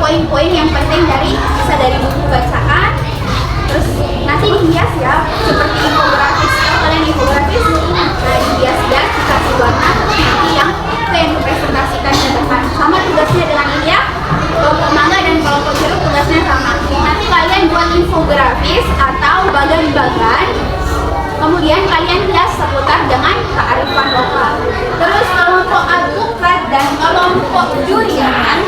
poin-poin yang penting bisa dari buku bacaan. Terus nanti dihias ya, seperti infografis. Kalian infografis, nah dihias-hias dikasih warna, terus nanti yang presentasikan ke depan. Sama tugasnya dengan ini ya, kelompok mangga dan kelompok jeruk tugasnya sama. Nanti kalian buat infografis atau bagan-bagan, kemudian kalian hias seputar dengan kearifan lokal. Terus kelompok alpukat dan kelompok durian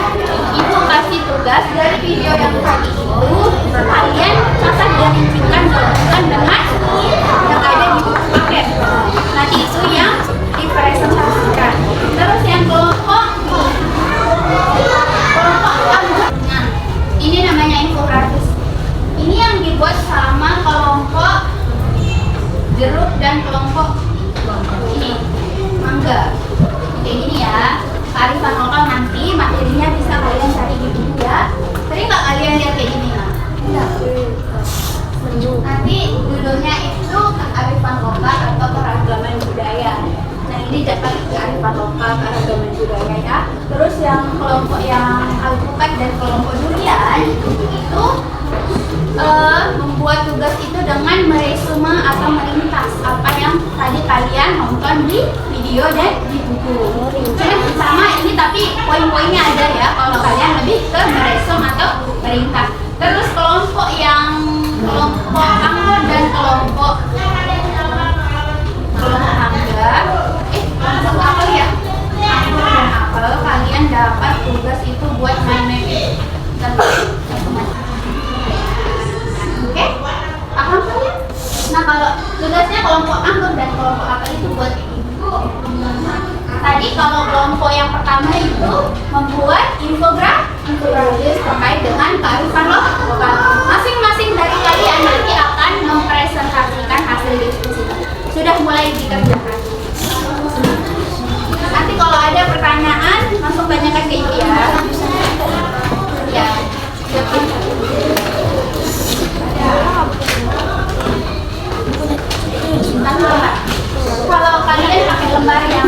itu kasih tugas dari video yang tadi itu, kalian catat dan tunjukkan gabungan dengan yang ada di buku paket. Nanti itu yang dipresentasikan. Terus yang kelompok alpukat, nah ini namanya infografis. Ini yang dibuat sama kelompok jeruk dan kelompok ini mangga. Kayak gini ya, kearifan lokal. Nanti materinya bisa kalian cari di buku ya. Tadi nggak kalian lihat kayak gini ya? Nanti judulnya itu kearifan lokal atau keragaman budaya. Nah ini dapat kearifan lokal, keragaman budaya ya. Terus yang kelompok yang alpukat dan kelompok durian itu membuat tugas itu dengan meresume atau meringkas apa yang tadi kalian nonton di video dan di buku. Sama ini tapi poin-poinnya ada ya, kalau kalian lebih ke meresum atau meringkas. Terus kelompok anggur dan kelompok mangga, kelompok apel ya, anggur dan apel, kalian dapat tugas itu buat main mapping. Oke, paham kalian? Nah kalau tugasnya kelompok anggur dan kelompok apel itu buat ibu. Tadi kalau kelompok yang pertama itu membuat infografis terkait dengan kearifan lokal. Masing-masing dari kalian nanti akan mempresentasikan hasil diskusi. Sudah mulai dikerjakan. Nanti kalau ada pertanyaan langsung tanyakan ke ibu ya. Ya. Kalau kalian pakai lembar yang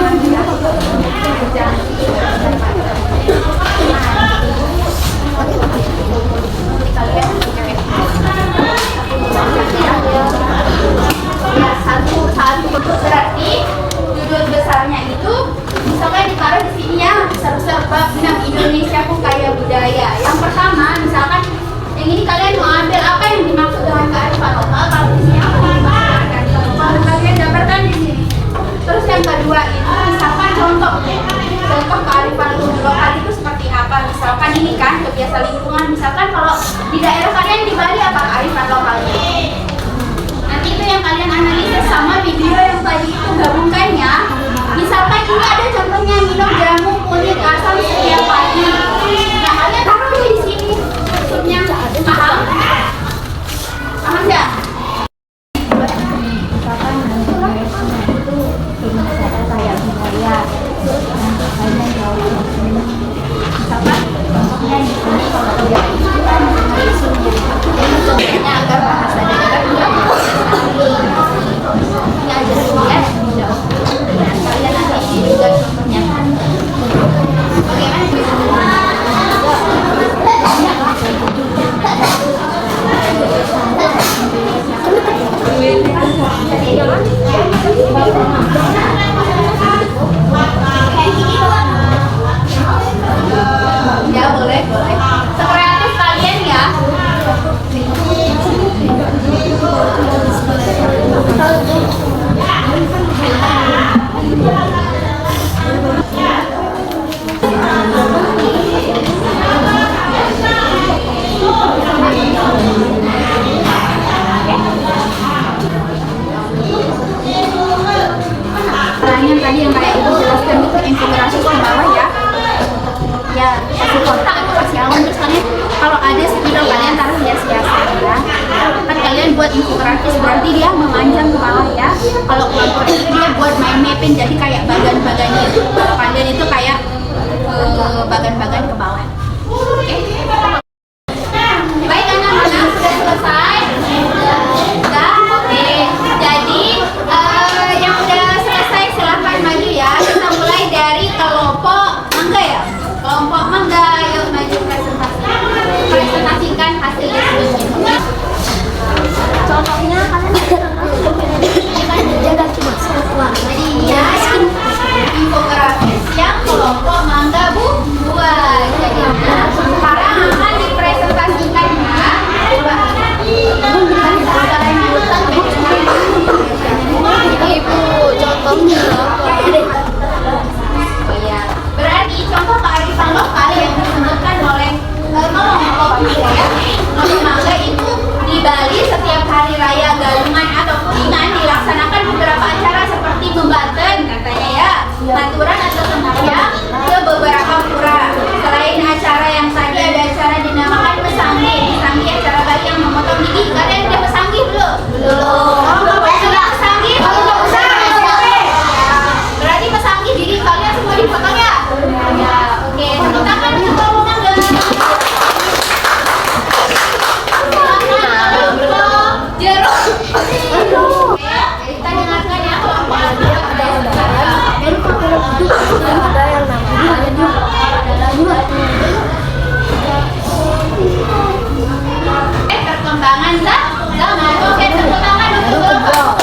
satu berarti judul besarnya itu misalkan ditaruh di sini ya, besar-besar bab 6 Indonesiaku Kaya Budaya. Yang pertama misalkan yang ini kalian mau ambil apa yang dimaksud dengan kearifan lokal, kalau di sini apa yang dimaksud dengan kearifan lokal, kalian dapatkan di sini. Terus yang kedua itu misalkan contoh kearifan lokal itu seperti apa, misalkan ini kan kebiasaan lingkungan, misalkan kalau di daerah kalian di Bali apa kearifan lokalnya. Nanti itu yang kalian analisis sama video yang tadi itu gabungkannya. Misalkan ini ada contohnya minum jamu kunyit asam setiap pagi. Nah kalian taruh di sini maksudnya, paham? Paham nggak? Misalkan itu berwisata kayak budaya, terus banyak jauh. Misalkan contohnya di sini kalau dia itu kan meresume, jadi contohnya agar bahasa daerah tidak ini aja lihat di jauh. Dan kalian nanti juga contohnya kan bagaimana ya, boleh. Sekreatif kalian ya. Pertanyaan tadi yang kayak ibu jelaskan itu infografis ke bawah ya. Ya, kasih kotak atau kasih awan, terus kalian kalau ada spidol kalian taruh hias-hias ya. Kan kalian buat infografis berarti dia memanjang ke bawah ya. Kalau kelompok itu dia buat mind mapping, jadi kayak bagan-bagannya itu. Kalau kalian itu kayak bagan-bagan ke bawah. Oke? Baik anak-anak, sudah selesai? Sudah? Oke. Jadi yang udah selesai silahkan maju ya. Kita mulai dari kelompok mangga ya. Kelompok mangga, yuk maju presentasi. Jangan. Oke, tepuk tangan untuk Bapak.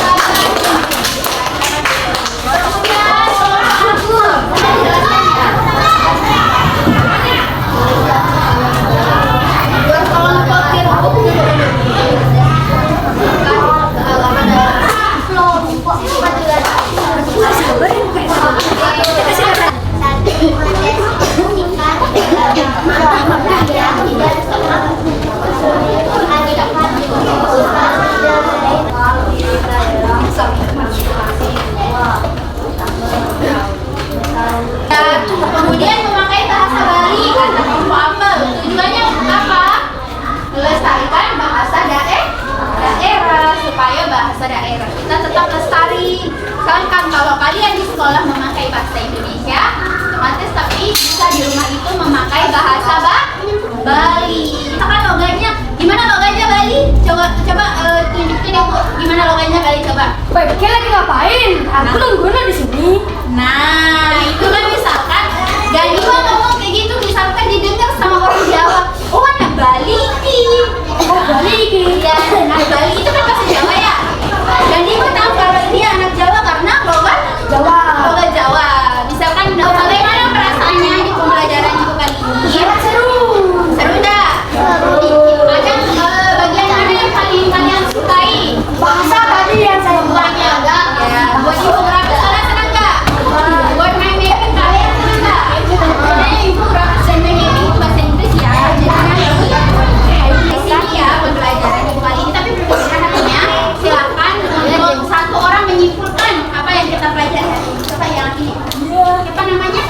Kemudian aku kemudian memakai bahasa Bali kata kelompok apel. Tujuannya apa? Melestarikan bahasa daerah supaya bahasa daerah kita tetap lestari. Misalkan kalau kalian di sekolah memakai bahasa Indonesia, otomatis tapi bisa di rumah itu memakai bahasa Bali. Misalkan logatnya, gimana logatnya Bali? Coba tunjukin ya Bu, gimana logatnya Bali coba? Baik, kalian lagi ngapain? Aku nunggunya di sini. Nah, itu kan misalkan gak juga ngomong kayak gitu, misalkan didengar sama orang Jawa, oh anak Bali ki. Oh, balik. Iya, anak Bali itu kan bahasa Jawa ya. Dan dia tahu kalau dia anak Jawa karena logat Jawa. Jawa. Misalkan bagaimana perasaannya di pembelajaran itu kali ini? Seru. Seru enggak? Ada bagian mana yang paling kalian sukai? Bahasa tadi yang saya buat. Ya, buat infografis kalian senang nggak? Buat main mapping kalian senang nggak? Sebenarnya infografis dan main mapping itu bahasa Inggris ya. Jadinya di sini ya pembelajaran itu kali ini. Tapi belum sederhananya, silakan untuk satu orang menyimpulkan apa yang kita pelajari hari ini. Coba yang ini. Siapa namanya?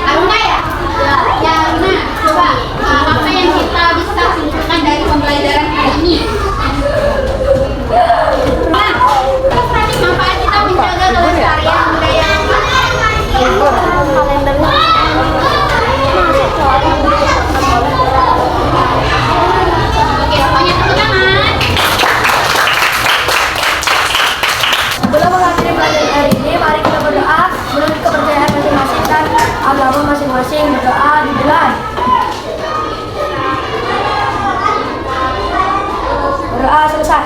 Aruna ya? Ya Aruna. Coba apa yang kita bisa simpulkan dari pembelajaran hari ini? Nah, terus tadi manfaat kita menjaga kelestarian budaya Oke, semuanya tepuk tangan. Sebelum mengakhiri pelajaran hari ini, mari kita berdoa menurut kepercayaan masing-masing dan agama masing-masing. Berdoa dimulai. Berdoa selesai.